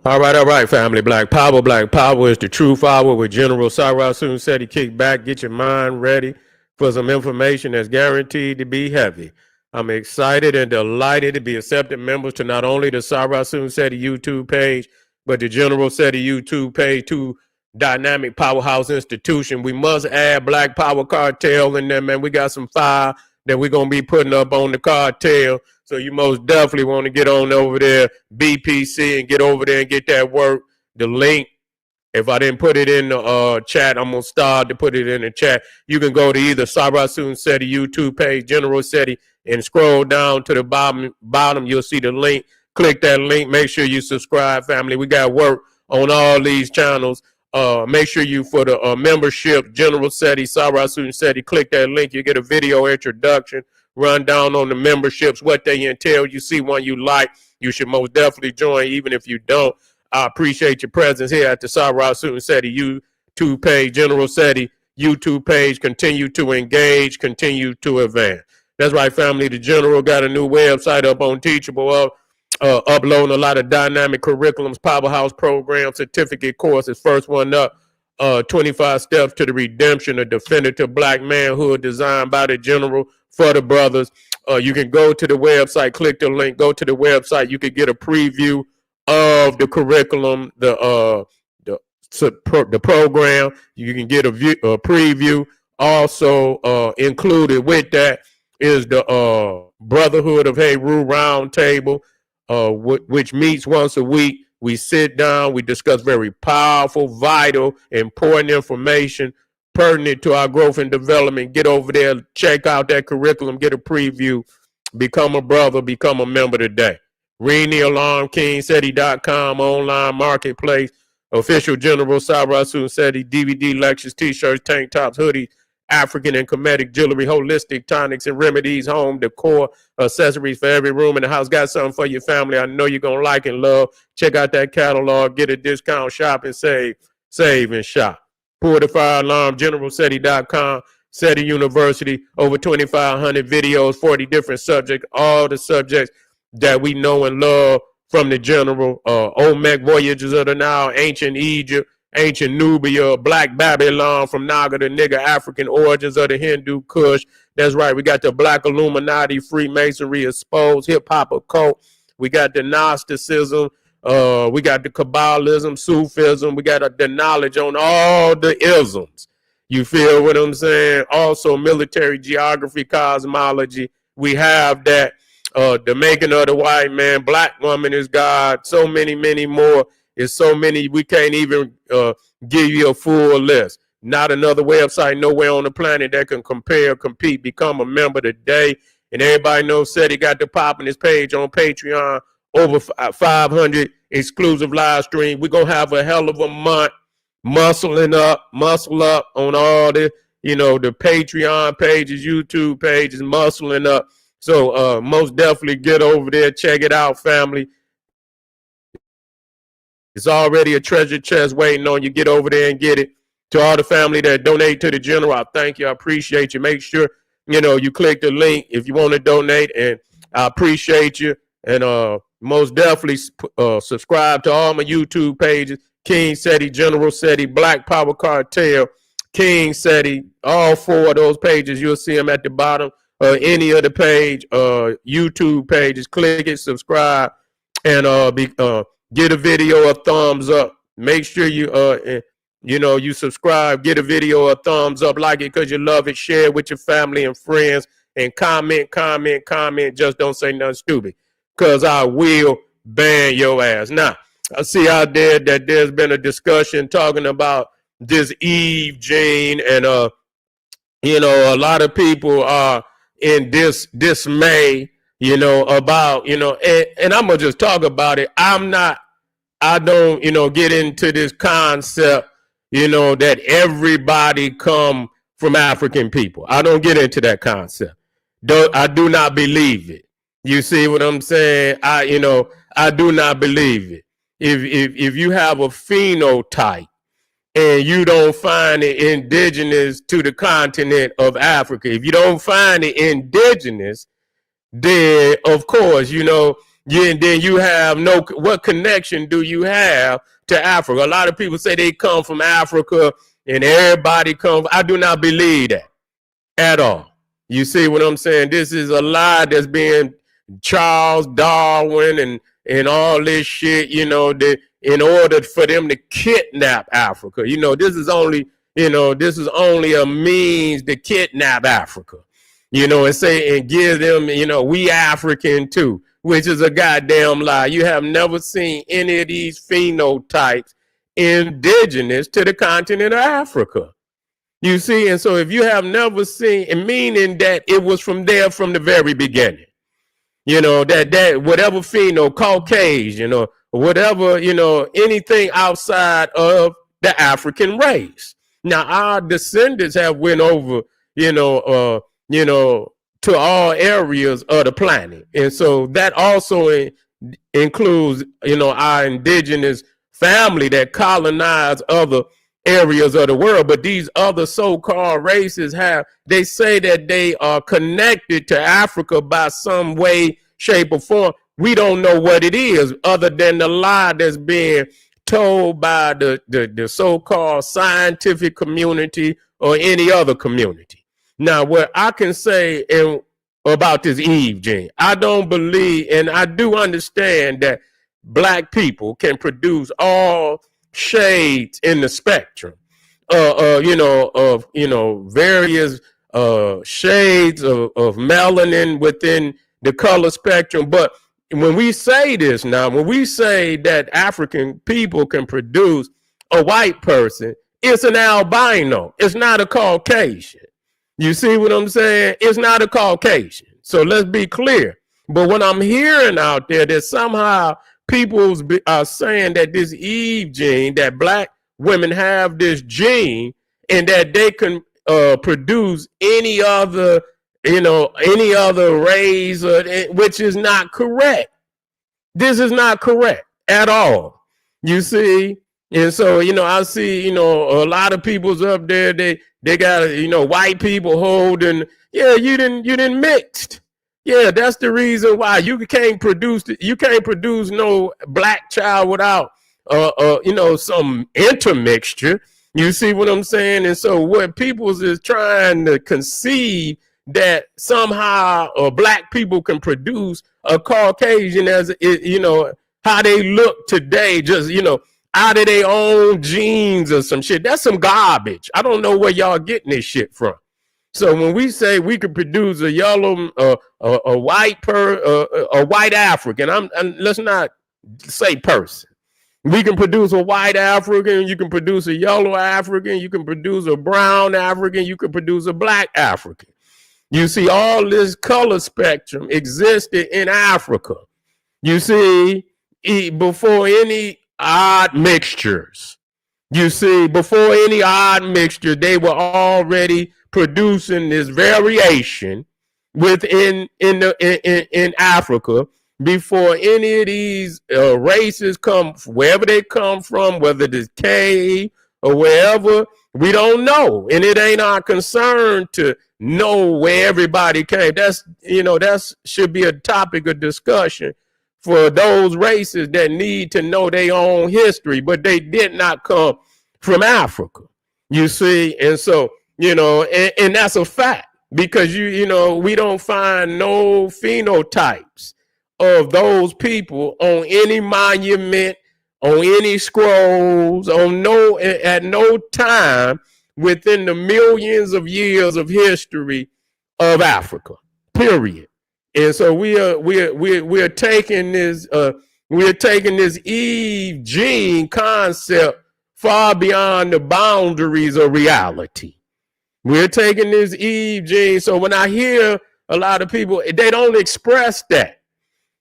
All right, family. Black Power. Black Power is the truth hour with General Cyrus Soon said he kick back, get your mind ready for some information that's guaranteed to be heavy. I'm excited and delighted to be accepted members to not only the Cyrus Soon said YouTube page, but the General said YouTube page to Dynamic Powerhouse Institution. We must add Black Power Cartel in there, man. We got some fire that we're going to be putting up on the cartel. So you most definitely want to get on over there, BPC, and get over there and get that work. The link, if I didn't put it in the chat, I'm going to start to put it in the chat. You can go to either Sarasun Seti YouTube page, General Seti, and scroll down to the bottom. You'll see the link. Click that link. Make sure you subscribe, family. We got work on all these channels. Make sure you, for the membership, General Seti, Sarasun Seti, click that link. You get a video introduction, run down on the memberships, what they entail. You see one you like, you should most definitely join, even if you don't. I appreciate your presence here at the Sarasun Seti YouTube page, General Seti YouTube page. Continue to engage, continue to advance. That's right, family. The General got a new website up on Teachable, uploading a lot of dynamic curriculums, powerhouse programs, certificate courses. First one up, 25 Steps to the Redemption of Definitive Black Manhood, designed by the General for the brothers. You can go to the website, click the link, go to the website. You can get a preview of the curriculum, the program. You can get a preview. Also included with that is the Brotherhood of Heru Roundtable, which meets once a week. We sit down, we discuss very powerful, vital, important information pertinent to our growth and development. Get over there, check out that curriculum, get a preview, become a brother, become a member today. Ring the alarm, KingSeti.com, online marketplace, official General Sarasun Seti, DVD lectures, t-shirts, tank tops, hoodies, African and Kemetic jewelry, holistic tonics and remedies, home decor, accessories for every room in the house. Got something for your family I know you're going to like and love. Check out that catalog, get a discount, shop and save and shop. Pour the fire alarm, GeneralSeti.com, SETI University, over 2,500 videos, 40 different subjects, all the subjects that we know and love from the General. Olmec Voyages of the Nile, Ancient Egypt, Ancient Nubia, Black Babylon, from Naga to Nigger, African origins of the Hindu Kush. That's right. We got the Black Illuminati, Freemasonry, exposed, hip-hop occult. We got the Gnosticism. We got the Kabbalism, Sufism. We got the knowledge on all the isms. You feel what I'm saying? Also, military geography, cosmology. We have that. The making of the white man, black woman is God. So many, many more. It's so many, we can't even give you a full list. Not another website nowhere on the planet that can compare, compete, become a member today. And everybody knows SETI got the pop in his page on Patreon, over 500 exclusive live stream. We're going to have a hell of a month, muscle up on all the, the Patreon pages, YouTube pages, muscling up. So most definitely get over there, check it out, family. It's already a treasure chest waiting on you. Get over there and get it. To all the family that donate to the General, I thank you. I appreciate you. Make sure, you click the link if you want to donate, and I appreciate you. And most definitely subscribe to all my YouTube pages, King Seti, General Seti, Black Power Cartel, King Seti, all four of those pages. You'll see them at the bottom of any of the page, YouTube pages. Click it, subscribe, and get a video a thumbs up. Make sure you subscribe, get a video a thumbs up, like it because you love it, share it with your family and friends, and comment. Just don't say nothing stupid, because I will ban your ass. Now, I see out there that there's been a discussion talking about this Eve gene, and a lot of people are in dismay, about, and I'm gonna just talk about it. I don't, get into this concept, that everybody come from African people. I don't get into that concept. I do not believe it. You see what I'm saying? I do not believe it. If you have a phenotype and you don't find it indigenous to the continent of Africa, if you don't find it indigenous, then of course, and then you have what connection do you have to Africa? A lot of people say they come from Africa and everybody comes. I do not believe that at all. You see what I'm saying? This is a lie that's being Charles Darwin and all this shit, that in order for them to kidnap Africa. This is only a means to kidnap Africa. And say and give them, we African too, which is a goddamn lie. You have never seen any of these phenotypes indigenous to the continent of Africa. You see, and so if you have never seen, meaning that it was from there from the very beginning, that whatever Caucasian, whatever, anything outside of the African race. Now our descendants have went over, to all areas of the planet. And so that also includes, our indigenous family that colonized other areas of the world. But these other so-called races they say that they are connected to Africa by some way, shape, or form. We don't know what it is other than the lie that's being told by the so-called scientific community or any other community. Now, what I can say about this Eve gene, I don't believe, and I do understand that black people can produce all shades in the spectrum, of various shades of melanin within the color spectrum. But when we say this now, when we say that African people can produce a white person, it's an albino. It's not a Caucasian. You see what I'm saying? It's not a Caucasian. So let's be clear. But when I'm hearing out there that somehow people are saying that this Eve gene, that black women have this gene and that they can produce any other race, which is not correct. This is not correct at all. You see? And so, I see, a lot of people's up there, they got, white people holding, you didn't mixed. Yeah, that's the reason why you can't produce no black child without, some intermixture. You see what I'm saying? And so what people's is trying to conceive that somehow black people can produce a Caucasian as, how they look today, just, out of their own genes or some shit. That's some garbage. I don't know where y'all getting this shit from. So when we say we could produce a yellow, a white African, let's not say person. We can produce a white African. You can produce a yellow African. You can produce a brown African. You can produce a black African. You see, all this color spectrum existed in Africa. You see, before any odd mixtures. You see, before any odd mixture, they were already producing this variation within in Africa before any of these races come, wherever they come from, whether it's cave or wherever, we don't know, and it ain't our concern to know where everybody came. That should be a topic of discussion for those races that need to know their own history, but they did not come from Africa, you see. And so, and that's a fact, because we don't find no phenotypes of those people on any monument, on any scrolls, at no time within the millions of years of history of Africa, period. And so we're taking this Eve gene concept far beyond the boundaries of reality. We're taking this Eve gene. So when I hear a lot of people, they don't express that,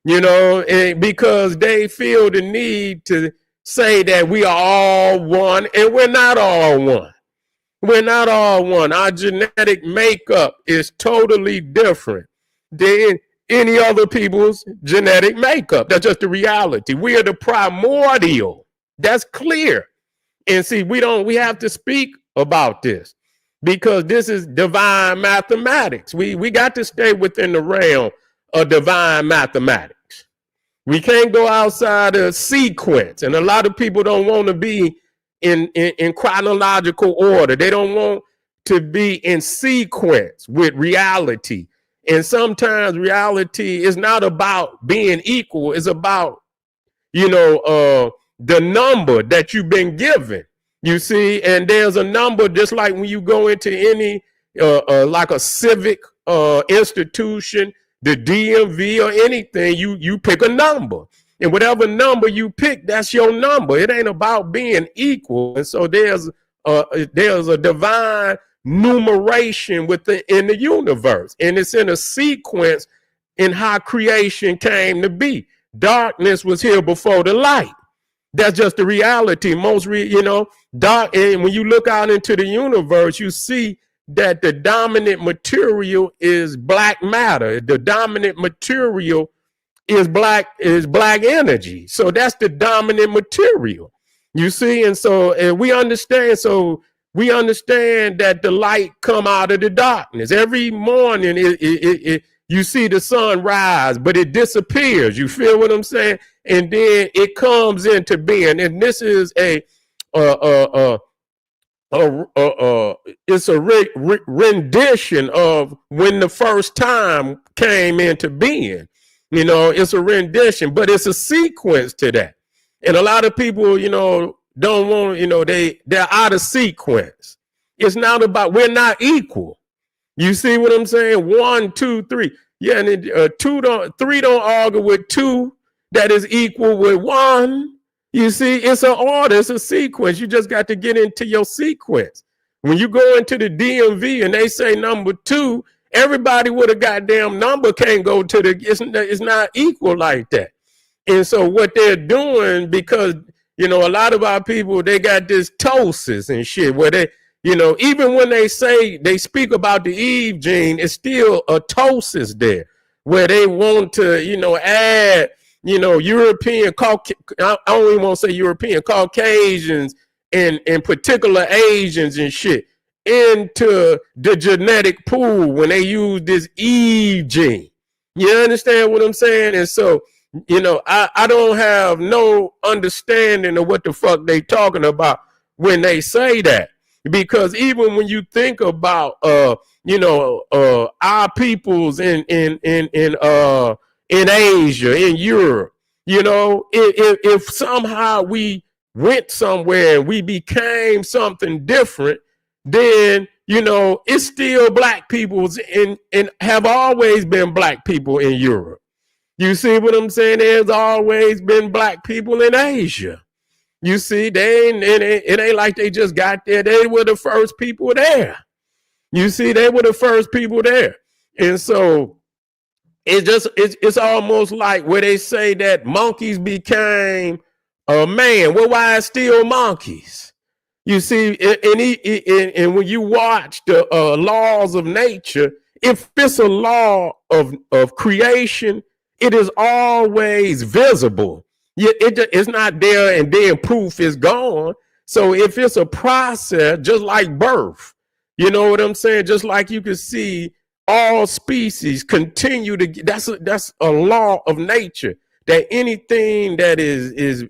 because they feel the need to say that we are all one, and we're not all one. We're not all one. Our genetic makeup is totally different than any other people's genetic makeup. That's just the reality. We are the primordial. That's clear. And see, we have to speak about this, because this is divine mathematics. We got to stay within the realm of divine mathematics. We can't go outside of sequence. And a lot of people don't want to be in chronological order. They don't want to be in sequence with reality. And sometimes reality is not about being equal. It's about, the number that you've been given. You see, and there's a number, just like when you go into any, like a civic institution, the DMV or anything, you pick a number. And whatever number you pick, that's your number. It ain't about being equal. And so there's a divine numeration in the universe. And it's in a sequence in how creation came to be. Darkness was here before the light. That's just the reality. Dark. And when you look out into the universe, you see that the dominant material is black matter. The dominant material is black energy. So that's the dominant material. You see, and we understand. So we understand that the light come out of the darkness. Every morning, you see the sun rise, but it disappears. You feel what I'm saying? And then it comes into being. And this is it's a rendition of when the first time came into being. It's a rendition, but it's a sequence to that. And a lot of people, don't want, they're out of sequence. It's not about, we're not equal. You see what I'm saying? 1, 2, 3. Yeah, and 3 don't argue with 2 that is equal with 1. You see, it's an order, it's a sequence. You just got to get into your sequence. When you go into the DMV and they say number 2, everybody with a goddamn number can't go to it's not equal like that. And so what they're doing, because, a lot of our people, they got this ptosis and shit where they, even when they speak about the Eve gene, it's still a ptosis there where they want to, add, European, I don't even want to say European, Caucasians and particular Asians and shit into the genetic pool when they use this Eve gene. You understand what I'm saying? And so, I don't have no understanding of what the fuck they talking about when they say that. Because even when you think about, our peoples in Asia, in Europe, if somehow we went somewhere and we became something different, then, it's still black peoples and have always been black people in Europe. You see what I'm saying? There's always been black people in Asia. You see, it ain't like they just got there. They were the first people there. You see, they were the first people there. And so it's almost like where they say that monkeys became a man. Well, why it's still monkeys? You see, and when you watch the laws of nature, if it's a law of creation, it is always visible. It's not there and then proof is gone. So if it's a process, just like birth, you know what I'm saying? Just like you can see all species continue to, that's a law of nature, that anything that is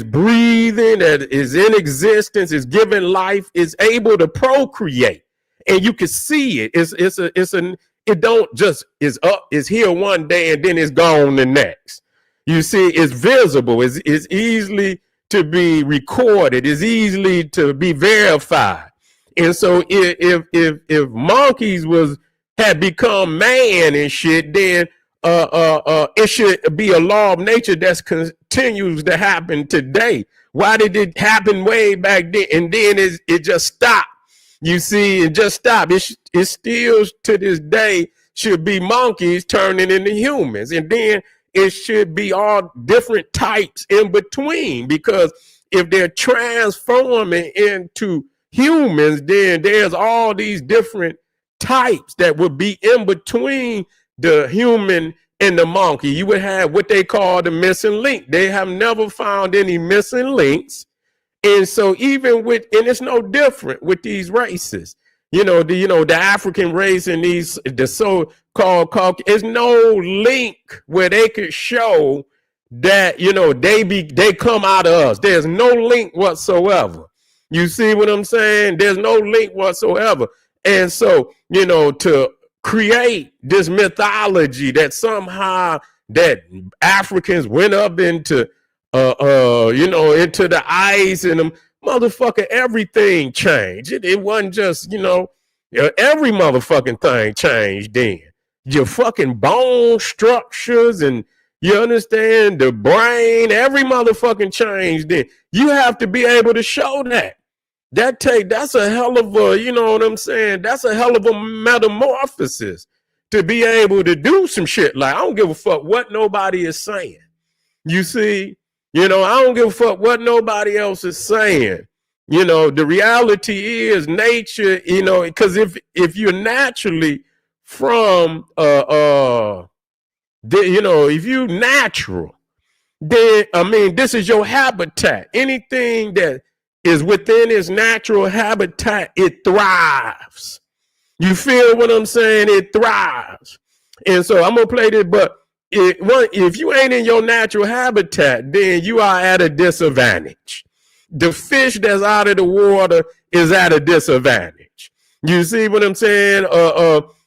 breathing, that is in existence, is given life, is able to procreate. And you can see it. It don't just is here one day and then it's gone the next. You see, it's visible. It's easily to be recorded. It's easily to be verified. And so if monkeys had become man and shit, then it should be a law of nature that continues to happen today. Why did it happen way back then? And then it just stopped. You see, it just stopped. It still to this day should be monkeys turning into humans. And then it should be all different types in between, because if they're transforming into humans, then there's all these different types that would be in between the human and the monkey. You would have what they call the missing link. They have never found any missing links. And so even and it's no different with these races. The African race and the so-called Caucasian, there's no link where they could show that, you know, they come out of us. There's no link whatsoever. You see what I'm saying? There's no link whatsoever. And so, you know, to create this mythology that somehow that Africans went up into you know, into the ice and them motherfucker, everything changed. It wasn't just, you know, every motherfucking thing changed then. Your fucking bone structures and you understand the brain, every motherfucking changed then. You have to be able to show that. That's a hell of a, you know what I'm saying? That's a hell of a metamorphosis to be able to do some shit. Like, I don't give a fuck what nobody is saying. You see, you know, I don't give a fuck what nobody else is saying. You know, the reality is nature, you know, because if you're naturally from you know, if you natural, then I mean, this is your habitat. Anything that is within its natural habitat, it thrives. You feel what I'm saying? It thrives. And so I'm gonna play this, but if you ain't in your natural habitat, then you are at a disadvantage. The fish that's out of the water is at a disadvantage. You see what I'm saying?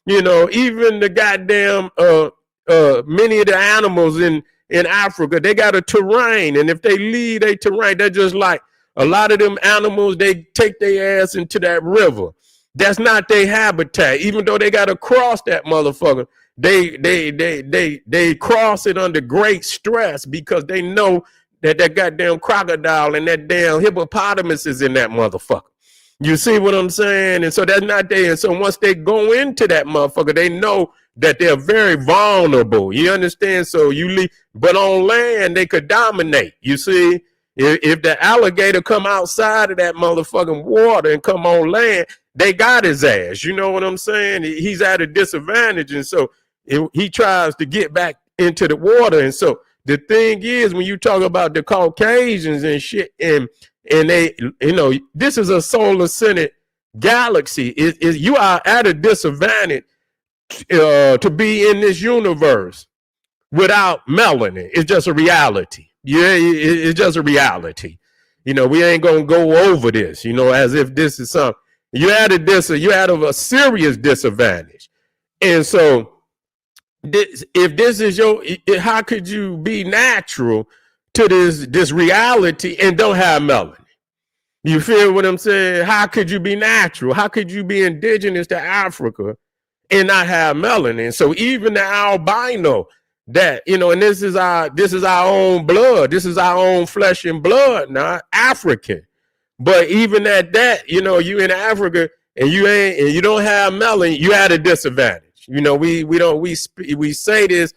You know, even the goddamn many of the animals in Africa, they got a terrain, and if they leave their terrain, they're just like a lot of them animals. They take their ass into that river. That's not their habitat. Even though they got to cross that motherfucker, they cross it under great stress because they know that goddamn crocodile and that damn hippopotamus is in that motherfucker. You see what I'm saying? And so that's not there. And so once they go into that motherfucker, they know that they're very vulnerable. You understand? So you leave, but on land they could dominate. You see, if the alligator come outside of that motherfucking water and come on land, they got his ass. You know what I'm saying? He's at a disadvantage, and so he tries to get back into the water. And so the thing is, when you talk about the Caucasians and shit, and they, you know, this is a solar-centered galaxy. You are at a disadvantage to be in this universe without melanin. It's just a reality. Yeah, it's just a reality. You know, we ain't gonna go over this, you know, as if this is something. You're at a serious disadvantage. And so if this is how could you be natural to this reality and don't have melanin? You feel what I'm saying? How could you be natural? How could you be indigenous to Africa and not have melanin? So even the albino, that, you know, and this is our own blood, this is our own flesh and blood, not African. But even at that, you know, you in Africa and you don't have melanin, you at a disadvantage. You know, we say this,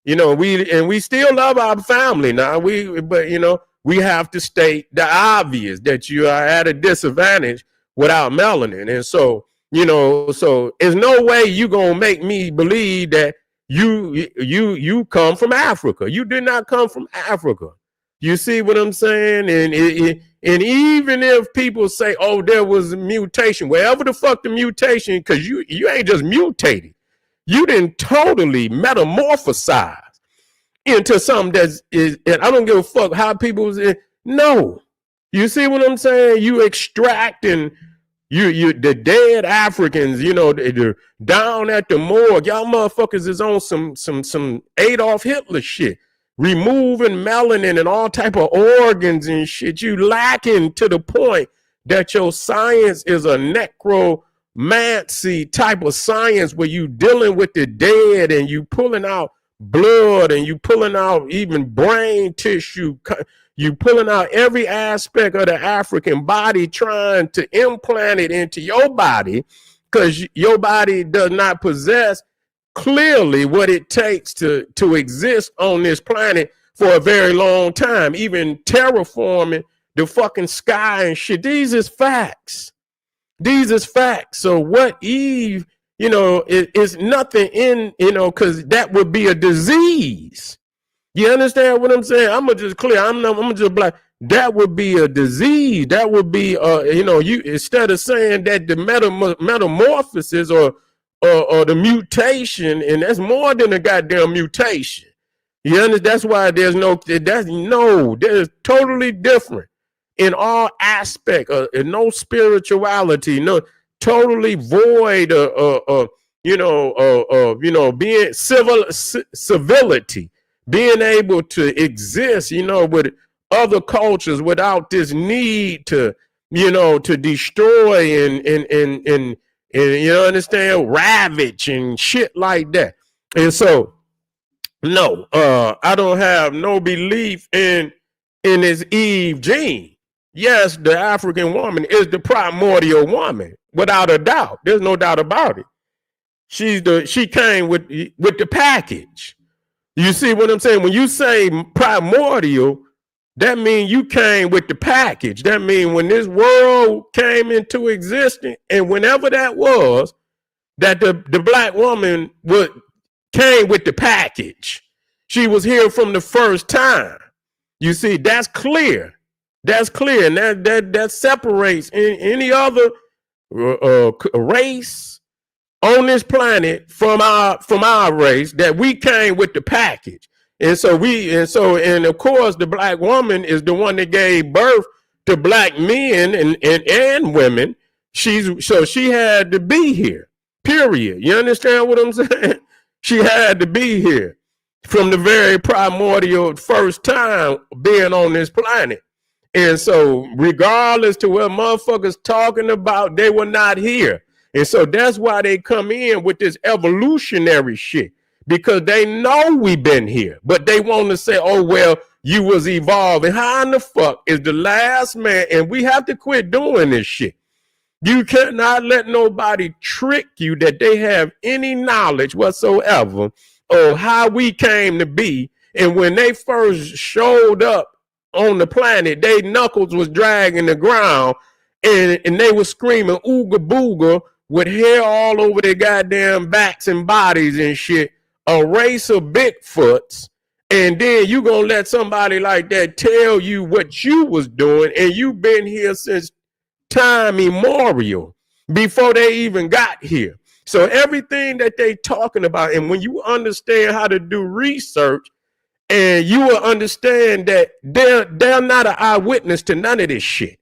you know, we still love our family now. But you know, we have to state the obvious that you are at a disadvantage without melanin. And so, you know, so there's no way you gonna make me believe that you come from Africa. You did not come from Africa. You see what I'm saying? And even if people say, oh, there was a mutation, wherever the fuck the mutation, because you ain't just mutated. You didn't totally metamorphosize into something and I don't give a fuck how people was in. No. You see what I'm saying? You extracting the dead Africans, you know, they're down at the morgue. Y'all motherfuckers is on some Adolf Hitler shit. Removing melanin and all type of organs and shit. You lacking to the point that your science is a necromancy type of science where you dealing with the dead and you pulling out blood and you pulling out even brain tissue. You pulling out every aspect of the African body, trying to implant it into your body because your body does not possess clearly what it takes to exist on this planet for a very long time, even terraforming the fucking sky and shit. These is facts. So what Eve, you know, is nothing in, you know, because that would be a disease. You understand what I'm saying? I'm gonna just clear. I'm gonna just black. That would be a disease. That would be, you know, you instead of saying that the metamorphosis or the mutation, and that's more than a goddamn mutation. You understand? That's why there's totally different in all aspects, no spirituality, no totally void being civility, being able to exist, with other cultures without this need to, to destroy and understand, ravage and shit like that. And so, no, I don't have no belief in this Eve gene. Yes, the African woman is the primordial woman, without a doubt. There's no doubt about it. She came with the package. You see what I'm saying? When you say primordial, that means you came with the package. That means when this world came into existence, and whenever that was, that the black woman came with the package. She was here from the first time. You see, that's clear. That's clear, and that separates any other race on this planet from our race, that we came with the package. And of course the black woman is the one that gave birth to black men and women. So she had to be here. Period. You understand what I'm saying? She had to be here from the very primordial first time being on this planet. And so regardless to what motherfuckers talking about, they were not here. And so that's why they come in with this evolutionary shit, because they know we've been here, but they want to say, oh, well, you was evolving. How in the fuck is the last man? And we have to quit doing this shit. You cannot let nobody trick you that they have any knowledge whatsoever of how we came to be. And when they first showed up on the planet, they knuckles was dragging the ground, and they were screaming ooga booga with hair all over their goddamn backs and bodies and shit, a race of Bigfoots. And then you gonna let somebody like that tell you what you was doing, and you been here since time immemorial, before they even got here. So everything that they talking about, and when you understand how to do research, and you will understand that they're not an eyewitness to none of this shit.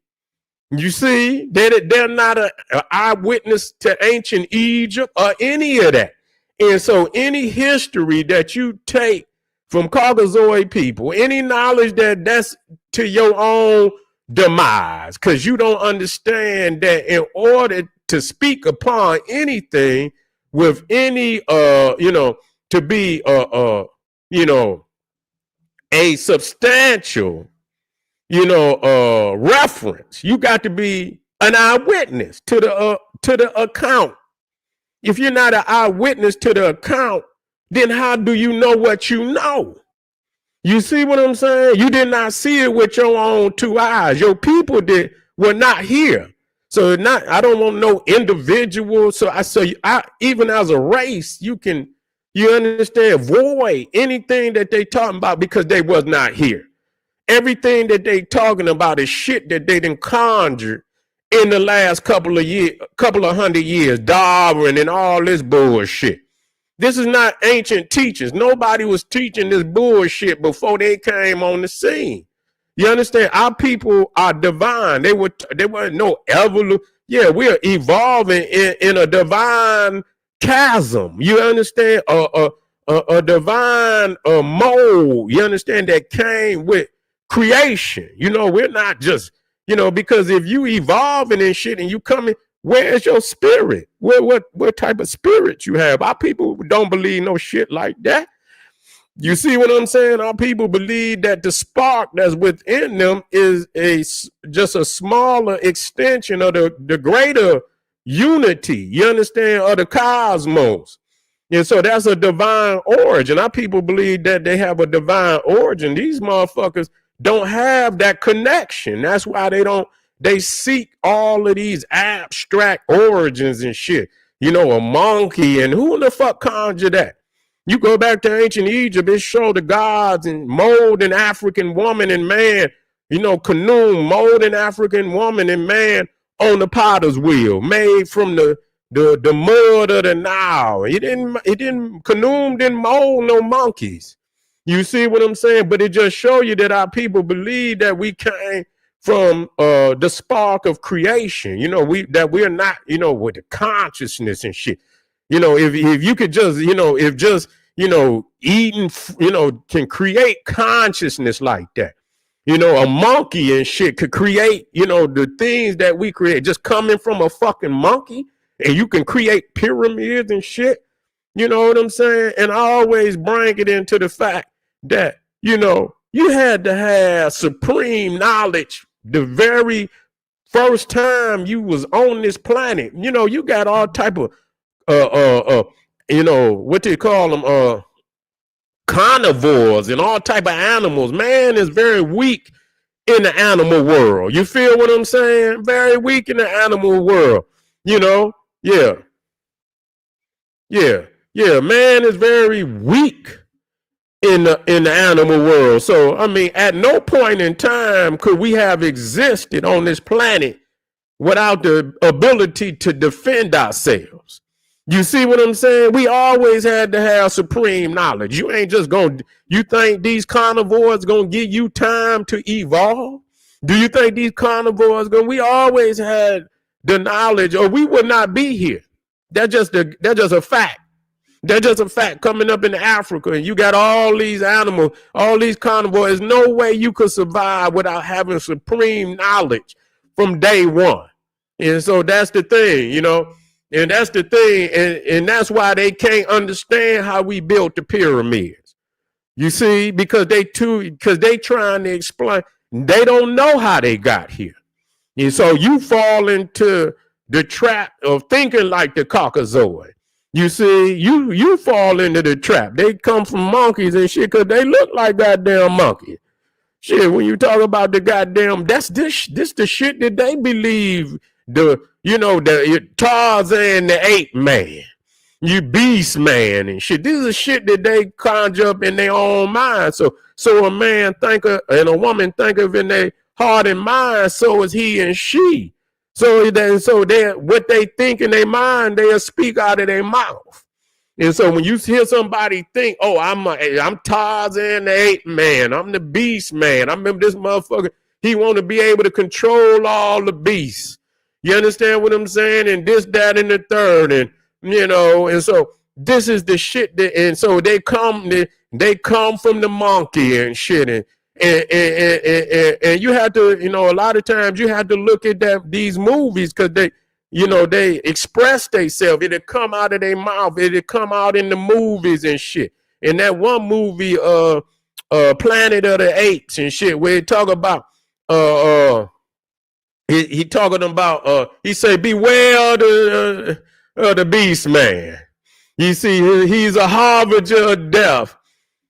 You see, they're not an eyewitness to ancient Egypt or any of that. And so any history that you take from Caucasoid people, any knowledge that's to your own demise, because you don't understand that in order to speak upon anything with any, to be, a substantial, reference, you got to be an eyewitness to the account. If you're not an eyewitness to the account, then how do you know what you know? You see what I'm saying? You did not see it with your own two eyes. Your people were not here. So I don't want no individual. So even as a race, you understand, void anything that they talking about, because they was not here. Everything that they talking about is shit that they done conjured in the last couple of hundred years, Darwin and all this bullshit. This is not ancient teachings. Nobody was teaching this bullshit before they came on the scene. You understand? Our people are divine. They weren't no evolution. Yeah, we are evolving in a divine chasm. You understand? A divine mold. You understand? That came with creation. We're not just, because if you evolving and shit and you coming, where's your spirit? What type of spirit you have? Our people don't believe no shit like that. You see what I'm saying? Our people believe that the spark that's within them is just a smaller extension of the greater unity, you understand, of the cosmos. And so that's a divine origin. Our people believe that they have a divine origin. These motherfuckers don't have that connection. That's why they seek all of these abstract origins and shit. A monkey, and who the fuck conjured that? You go back to ancient Egypt, it showed the gods and molding African woman and man, Khnum, molding African woman and man on the potter's wheel, made from the mud of the Nile. Khnum didn't mold no monkeys. You see what I'm saying? But it just show you that our people believe that we came from the spark of creation. We're not, with the consciousness and shit. If you could just, if just, eating, can create consciousness like that. A monkey and shit could create, the things that we create just coming from a fucking monkey, and you can create pyramids and shit. You know what I'm saying? And I always bring it into the fact that, you had to have supreme knowledge the very first time you was on this planet. You got all type of, what they call them, carnivores and all type of animals. Man is very weak in the animal world. You feel what I'm saying? Very weak in the animal world. Yeah. Man is very weak in the animal world. So I mean, at no point in time could we have existed on this planet without the ability to defend ourselves. You see what I'm saying? We always had to have supreme knowledge. You ain't just you think these carnivores gonna give you time to evolve? Do you think these carnivores we always had the knowledge, or we would not be here? That's just a fact. That's just a fact. Coming up in Africa, and you got all these animals, all these carnivores. There's no way you could survive without having supreme knowledge from day one. And so that's the thing, and that's the thing. And that's why they can't understand how we built the pyramids. You see, because they trying to explain. They don't know how they got here. And so you fall into the trap of thinking like the Caucasoid. You see, you fall into the trap. They come from monkeys and shit because they look like goddamn monkeys. Shit, when you talk about the goddamn, that's this the shit that they believe, the Tarzan the ape man, you beast man and shit. This is shit that they conjure up in their own mind. So a man think of, and a woman think of in their heart and mind, so is he and she. So they what they think in their mind, they'll speak out of their mouth. And so when you hear somebody think, oh, I'm Tarzan the ape man, I'm the beast man. I remember this motherfucker, he want to be able to control all the beasts. You understand what I'm saying? And this, that, and the third. And and so this is the shit that, and so they come from the monkey and shit. And you have to, a lot of times you have to look at these movies because they express themselves. It'll come out of their mouth. It'll come out in the movies and shit. And that one movie, Planet of the Apes and shit, where he talk about, he talking about, he say, beware the beast man. You see, he's a harbinger of death.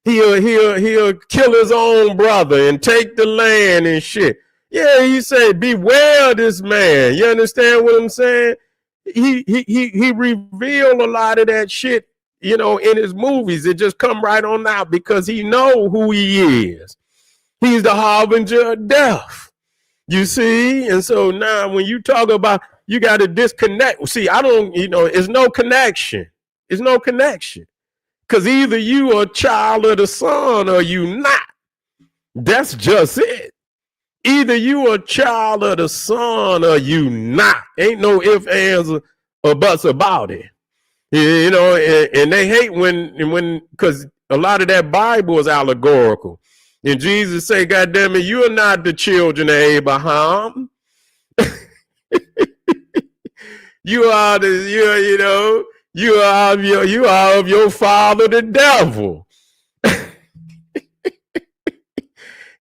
He'll kill his own brother and take the land and shit. Yeah, he said, beware this man. You understand what I'm saying? He revealed a lot of that shit, in his movies. It just come right on out because he know who he is. He's the harbinger of death. You see? And so now when you talk about, you got to disconnect. See, it's no connection. It's no connection. Because either you are a child of the sun or you not. That's just it. Either you are a child of the sun or you not. Ain't no ifs, ands, or buts about it. And they hate when because a lot of that Bible is allegorical. And Jesus say, God damn it, you are not the children of Abraham. You are you are of your father, the devil.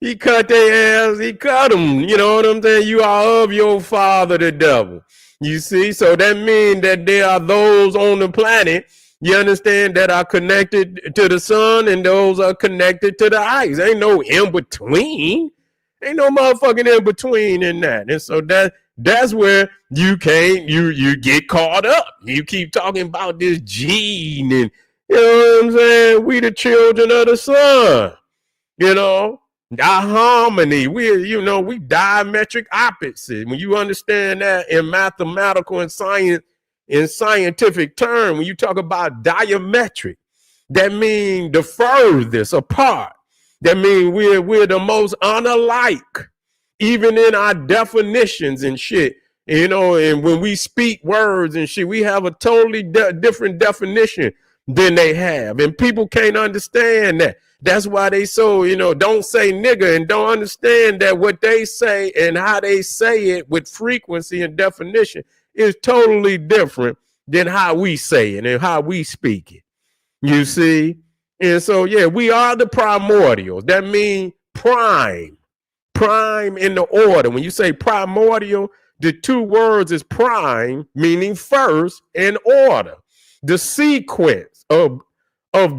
He cut their ass. He cut them. You know what I'm saying? You are of your father, the devil. You see? So that means that there are those on the planet, you understand, that are connected to the sun and those are connected to the ice. Ain't no in between. Ain't no motherfucking in between in that. And so that's where you get caught up. You keep talking about this gene and, you know what I'm saying? We the children of the sun, our harmony. We diametric opposites. When you understand that in mathematical and science, in scientific term, when you talk about diametric, That means the furthest apart. That means we're the most unalike, even in our definitions and shit. And when we speak words and shit, we have a totally different definition than they have. And people can't understand that. That's why they don't say nigga and don't understand that what they say and how they say it with frequency and definition is totally different than how we say it and how we speak it. You see? And so, yeah, we are the primordials. That means prime in the order. When you say primordial, the two words is prime, meaning first, and order, the sequence of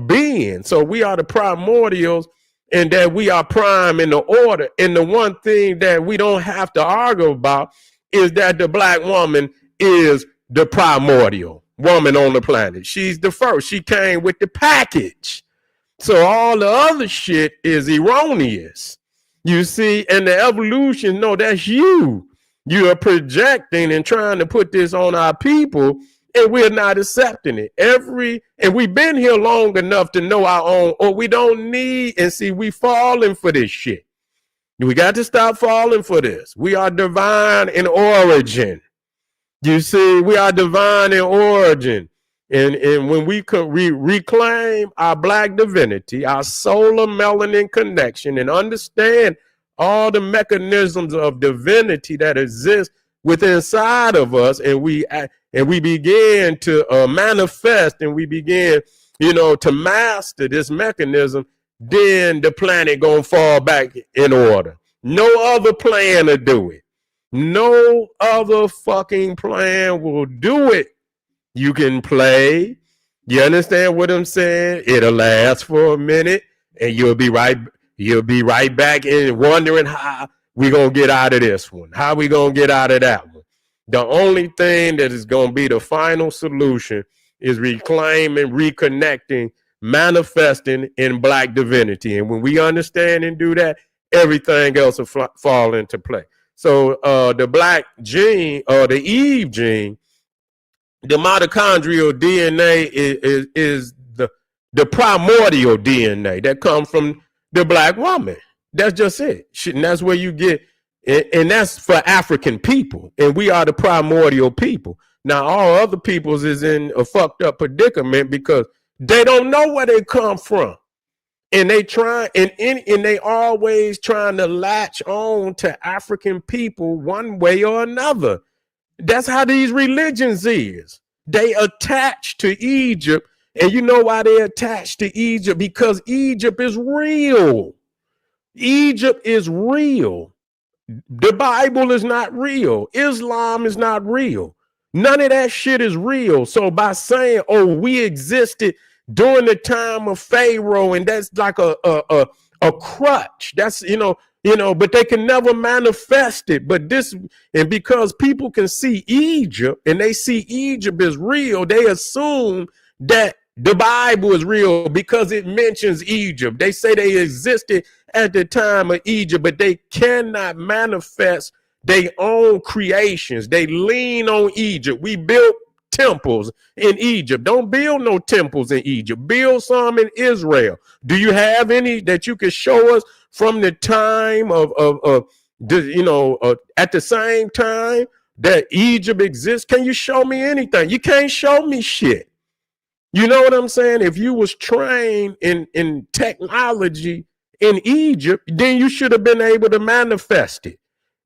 being. So we are the primordials, and that we are prime in the order. And the one thing that we don't have to argue about is that the black woman is the primordial woman on the planet. She's the first. She came with the package. So all the other shit is erroneous. You see, and the evolution, no, that's you. You are projecting and trying to put this on our people, and we're not accepting it. And we've been here long enough to know our own, or we don't need, and see, we falling for this shit. We got to stop falling for this. We are divine in origin. You see, we are divine in origin. And when we could reclaim our black divinity, our solar melanin connection, and understand all the mechanisms of divinity that exist within inside of us, and we begin to manifest, and we begin, to master this mechanism, then the planet gonna fall back in order. No other plan to do it. No other fucking plan will do it. You can play. You understand what I'm saying? It'll last for a minute, and you'll be right back in wondering how we gonna get out of this one. How we gonna get out of that one? The only thing that is gonna be the final solution is reclaiming, reconnecting, manifesting in black divinity. And when we understand and do that, everything else will fall into play. So the black gene, or the Eve gene, the mitochondrial DNA is the primordial DNA that comes from the black woman. That's just it. And that's where you get, and that's for African people. And we are the primordial people. Now, all other peoples is in a fucked up predicament because they don't know where they come from. And they try, and they always trying to latch on to African people one way or another. That's how these religions is. They attach to Egypt. And you know why they attach to Egypt? Because Egypt is real. Egypt is real. The Bible is not real. Islam is not real. None of that shit is real. So by saying, oh, we existed during the time of Pharaoh, and that's like a crutch. That's, but they can never manifest it. But this, and because people can see Egypt and they see Egypt is real, they assume that the Bible is real because it mentions Egypt. They say they existed at the time of Egypt, but they cannot manifest their own creations. They lean on Egypt. We built temples in Egypt. Don't build no temples in Egypt. Build some in Israel. Do you have any that you can show us from the time at the same time that Egypt exists? Can you show me anything? You can't show me shit. You know what I'm saying? If you was trained in technology in Egypt, then you should have been able to manifest it.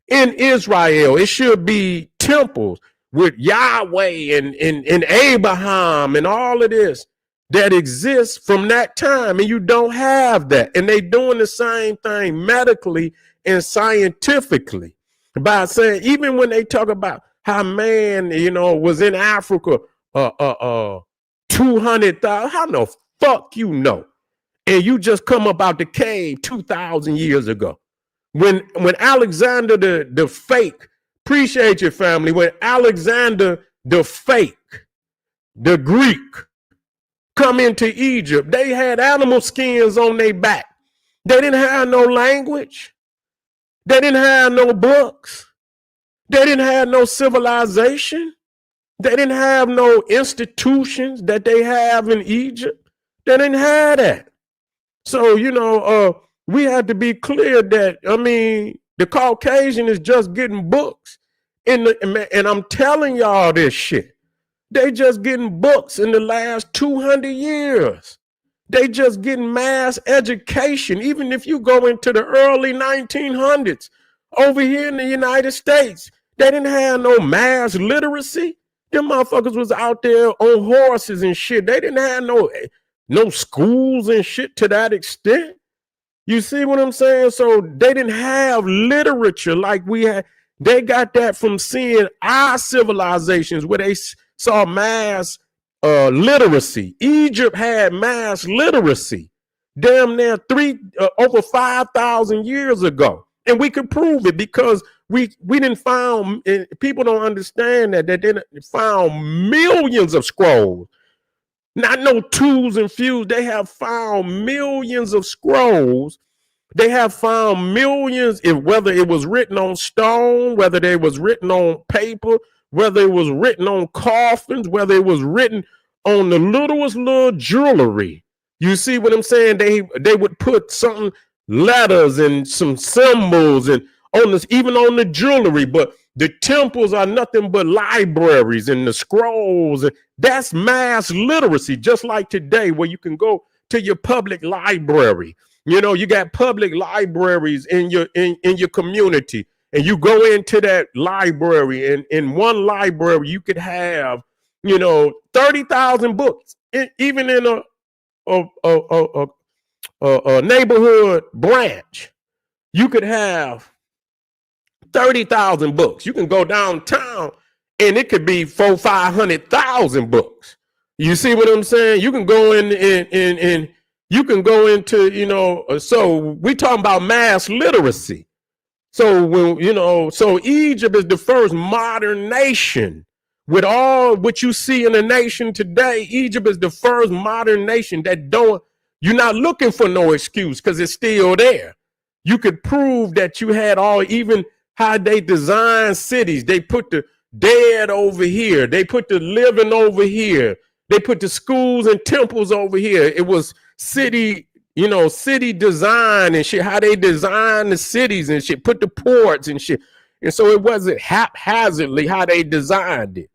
In Israel, it should be temples with Yahweh and Abraham and all of this that exists from that time, and you don't have that. And they doing the same thing medically and scientifically by saying, even when they talk about how man, was in Africa 200,000, how the fuck you know? And you just come up out the cave 2,000 years ago. When Alexander the fake, appreciate your family, when Alexander the fake, the Greek, come into Egypt, they had animal skins on their back. They didn't have no language. They didn't have no books. They didn't have no civilization. They didn't have no institutions that they have in Egypt. They didn't have that. So, we had to be clear that, the Caucasian is just getting books. And I'm telling y'all this shit. They just getting books in the last 200 years. They just getting mass education. Even if you go into the early 1900s, over here in the United States, they didn't have no mass literacy. Them motherfuckers was out there on horses and shit. They didn't have no schools and shit to that extent. You see what I'm saying? So they didn't have literature like we had. They got that from seeing our civilizations where they saw mass literacy. Egypt had mass literacy damn near over 5,000 years ago. And we could prove it because we didn't found, people don't understand that they didn't found millions of scrolls. Not no twos and fews. They have found millions of scrolls. They have found millions, whether it was written on stone, whether it was written on paper, whether it was written on coffins, whether it was written on the littlest little jewelry. You see what I'm saying? They would put some letters and some symbols and on this, even on the jewelry, but the temples are nothing but libraries and the scrolls. That's mass literacy, just like today, where you can go to your public library. You got public libraries in your community, and you go into that library, and in one library you could have 30,000 books. Even in a neighborhood branch, you could have 30,000 books. You can go downtown and it could be 400,000-500,000 books. You see what I'm saying? You can go in you can go into, so we talking about mass literacy. So when, so Egypt is the first modern nation. With all what you see in the nation today, Egypt is the first modern nation that you're not looking for no excuse because it's still there. You could prove that you had even how they design cities. They put the dead over here. They put the living over here. They put the schools and temples over here. It was city design and shit, how they design the cities and shit, put the ports and shit. And so it wasn't haphazardly how they designed it.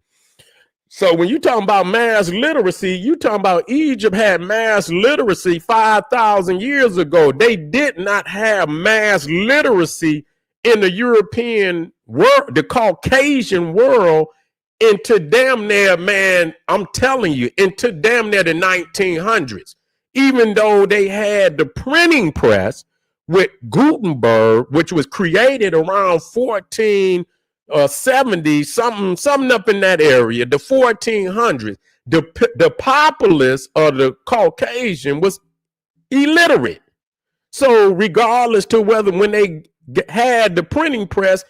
So when you talking about mass literacy, you talking about Egypt had mass literacy 5,000 years ago. They did not have mass literacy in the European world, the Caucasian world, into damn near, man, I'm telling you, into damn near the 1900s. Even though they had the printing press with Gutenberg, which was created around 1470, something up in that area, the 1400s, the populace of the Caucasian was illiterate. So regardless to whether when they had the printing press,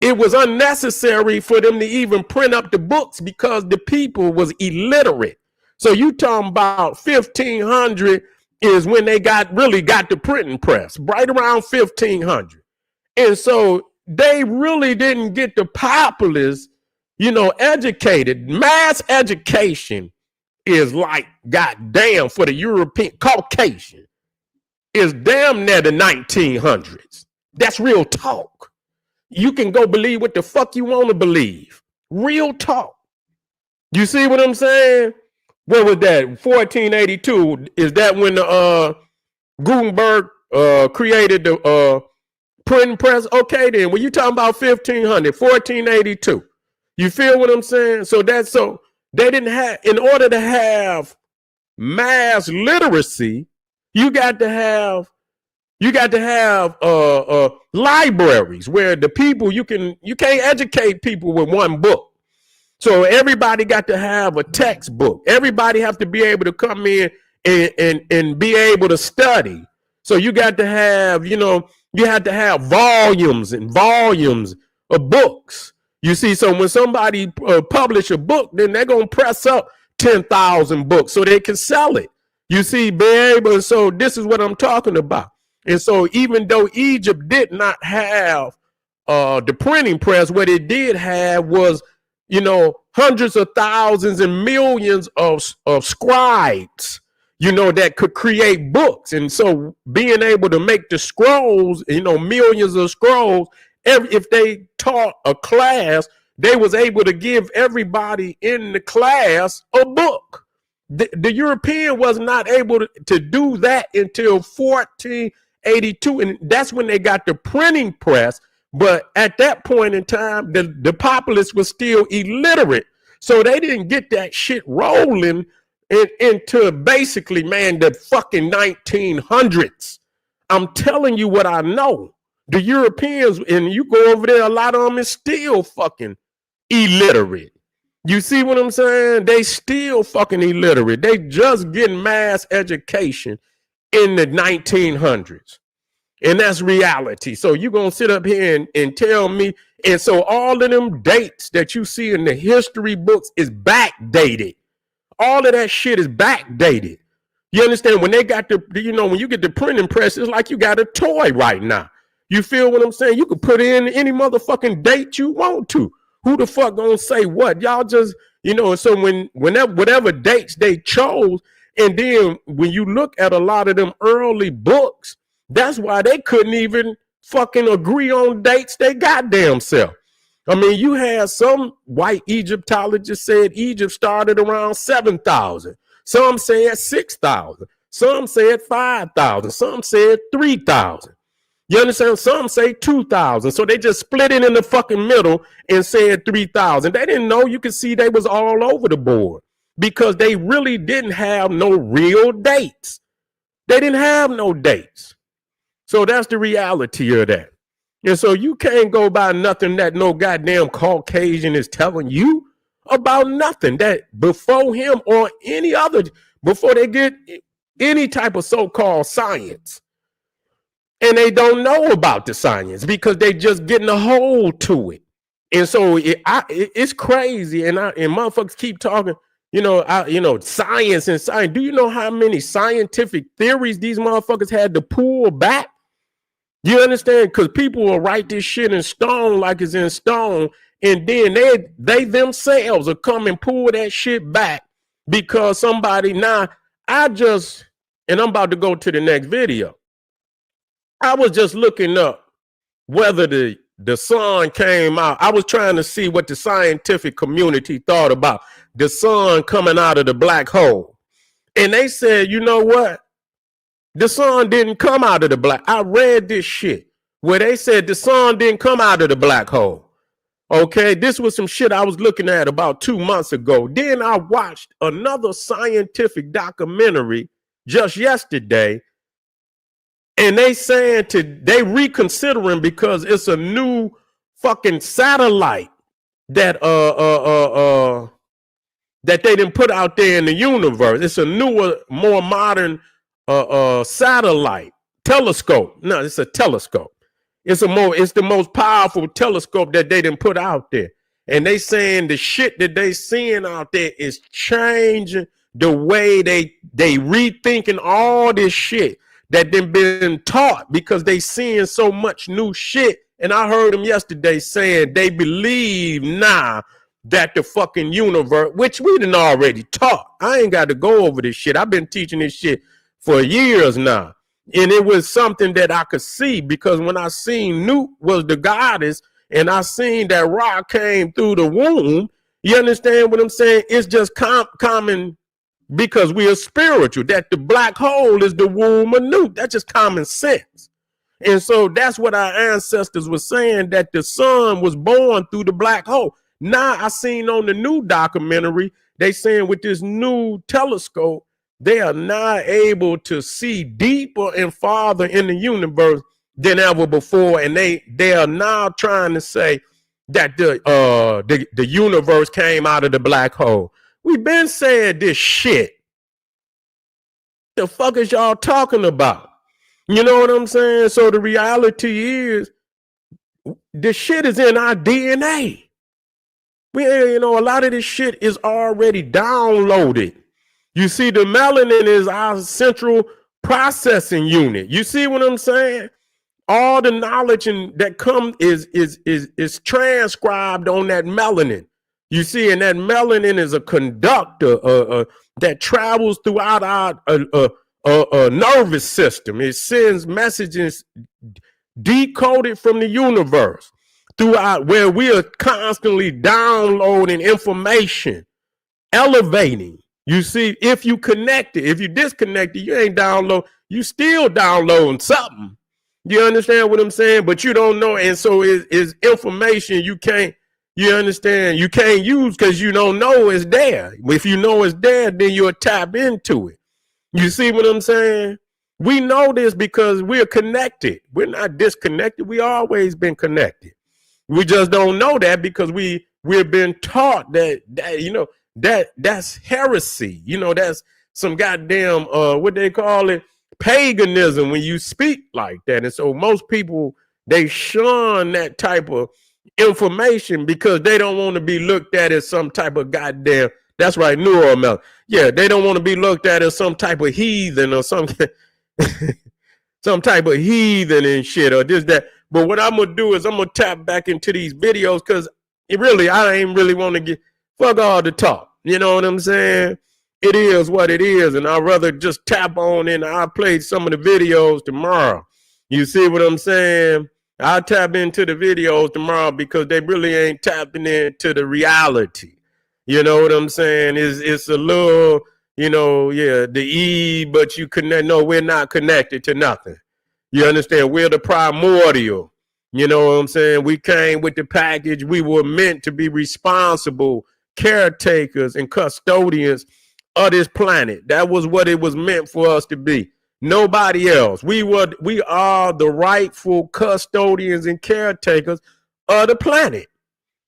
it was unnecessary for them to even print up the books because the people was illiterate. So you talking about 1500 is when they really got the printing press, right around 1500. And so they really didn't get the populace, educated. Mass education is like, goddamn, for the European Caucasian is damn near the 1900s. That's real talk. You can go believe what the fuck you want to believe. Real talk. You see what I'm saying? What was that? 1482. Is that when the Gutenberg created the printing press? Okay, then when you talking about 1500, 1482. You feel what I'm saying? So they didn't have, in order to have mass literacy, you got to have libraries where the people you can't educate people with one book. So everybody got to have a textbook. Everybody have to be able to come in and be able to study. So you got to have, you had to have volumes and volumes of books. You see, so when somebody publish a book, then they're going to press up 10,000 books so they can sell it. You see, baby, so this is what I'm talking about. And so even though Egypt did not have the printing press, what it did have was, hundreds of thousands and millions of scribes. that could create books. And so being able to make the scrolls, millions of scrolls, if they taught a class, they was able to give everybody in the class a book. The European was not able to do that until 1482. And that's when they got the printing press. But at that point in time, the populace was still illiterate. So they didn't get that shit rolling into basically, man, the fucking 1900s. I'm telling you what I know. The Europeans, and you go over there, a lot of them is still fucking illiterate. You see what I'm saying? They still fucking illiterate. They just getting mass education in the 1900s. And that's reality. So you're going to sit up here and tell me. And so all of them dates that you see in the history books is backdated. All of that shit is backdated. You understand? When they got when you get the printing press, it's like you got a toy right now. You feel what I'm saying? You can put in any motherfucking date you want to. Who the fuck gonna say what? Y'all just, so whatever dates they chose, and then when you look at a lot of them early books, that's why they couldn't even fucking agree on dates they goddamn self. I mean, you had some white Egyptologists said Egypt started around 7,000. Some said 6,000. Some said 5,000. Some said 3,000. You understand? Some say 2,000. So they just split it in the fucking middle and said 3,000. They didn't know. You could see they was all over the board because they really didn't have no real dates. They didn't have no dates. So that's the reality of that. And so you can't go by nothing that no goddamn Caucasian is telling you about nothing that before him or any other, before they get any type of so-called science. And they don't know about the science because they just getting a hold to it. And so it's crazy. And motherfuckers keep talking, science and science. Do you know how many scientific theories these motherfuckers had to pull back? You understand? Because people will write this shit in stone like it's in stone. And then they themselves will come and pull that shit back because somebody, and I'm about to go to the next video. I was just looking up whether the sun came out. I was trying to see what the scientific community thought about the sun coming out of the black hole. And they said, you know what? The sun didn't come out of the black. I read this shit where they said the sun didn't come out of the black hole. Okay, this was some shit I was looking at about 2 months ago. Then I watched another scientific documentary just yesterday. And they saying they reconsidering because it's a new fucking satellite that that they didn't put out there in the universe. It's a newer, more modern satellite telescope. No, it's a telescope. It's the most powerful telescope that they didn't put out there. And they saying the shit that they seeing out there is changing the way they rethinking all this shit that they've been taught because they seeing so much new shit. And I heard them yesterday saying they believe now that the fucking universe, which we done already taught. I ain't got to go over this shit. I've been teaching this shit for years now. And it was something that I could see because when I seen Newt was the goddess and I seen that Ra came through the womb, you understand what I'm saying? It's just common because we are spiritual, that the black hole is the womb of Newt. That's just common sense. And so that's what our ancestors were saying, that the sun was born through the black hole. Now I seen on the new documentary, they saying with this new telescope, they are now able to see deeper and farther in the universe than ever before. And they are now trying to say that the universe came out of the black hole. We've been saying this shit. The fuck is y'all talking about? You know what I'm saying? So the reality is, the shit is in our DNA. A lot of this shit is already downloaded. You see, the melanin is our central processing unit. You see what I'm saying? All the knowledge that comes is transcribed on that melanin. You see, and that melanin is a conductor that travels throughout our nervous system. It sends messages decoded from the universe throughout, where we are constantly downloading information, elevating. You see, if you connect it, if you disconnect it, you ain't you still downloading something. You understand what I'm saying? But you don't know. And so it's information you understand, you can't use because you don't know it's there. If you know it's there, then you'll tap into it. You see what I'm saying? We know this because we're connected. We're not disconnected. We always been connected. We just don't know that because we've been taught that's heresy. That's some goddamn what they call it, paganism, when you speak like that. And so most people, they shun that type of information because they don't want to be looked at as some type of goddamn, that's right, neural. Yeah, they don't want to be looked at as some type of heathen or some type of heathen and shit or this, that. But what I'm gonna do is I'm gonna tap back into these videos because I ain't really want to get fuck all the talk. You know what I'm saying? It is what it is, and I'd rather just tap on in. I'll play some of the videos tomorrow. You see what I'm saying? I'll tap into the videos tomorrow because they really ain't tapping into the reality. You know what I'm saying? It's a little, the but you connect. No, we're not connected to nothing. You understand? We're the primordial. You know what I'm saying? We came with the package. We were meant to be responsible caretakers and custodians of this planet. That was what it was meant for us to be. Nobody else. We are the rightful custodians and caretakers of the planet.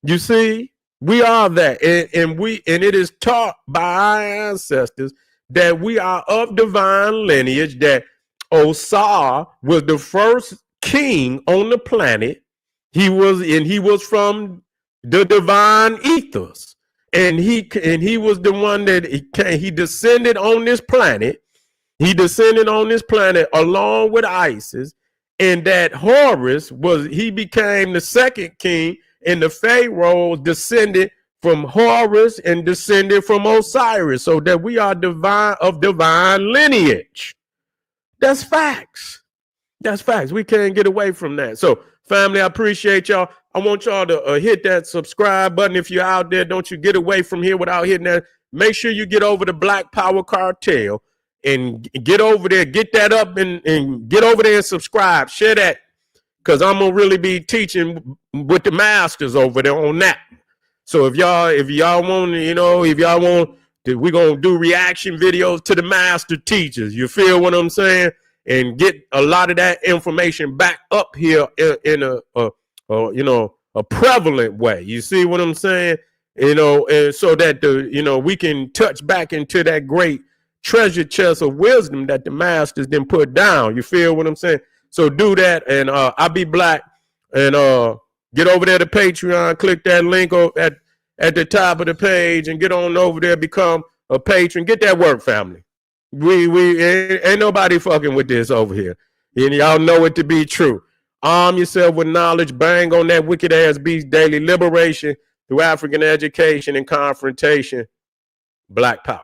You see, we are that, and it is taught by our ancestors that we are of divine lineage. That Osar was the first king on the planet. He was from the divine ethos, and he was the one that he descended on this planet. He descended on this planet along with Isis, and that Horus he became the second king, and the pharaohs descended from Horus and descended from Osiris, so that we are divine lineage. That's facts. That's facts. We can't get away from that. So, family, I appreciate y'all. I want y'all to hit that subscribe button. If you're out there, don't you get away from here without hitting that. Make sure you get over to Black Power Cartel and get over there, get that up and get over there and subscribe. Share that, because I'm going to really be teaching with the masters over there on that. So if y'all want, we're going to do reaction videos to the master teachers. You feel what I'm saying? And get a lot of that information back up here in a prevalent way. You see what I'm saying? And so that we can touch back into that great treasure chest of wisdom that the masters then put down. You feel what I'm saying? So do that, and I'll be black. And get over there to Patreon, click that link at the top of the page, and get on over there, become a patron. Get that work, family. We ain't nobody fucking with this over here. And y'all know it to be true. Arm yourself with knowledge. Bang on that wicked ass beast daily. Liberation through African education and confrontation. Black power.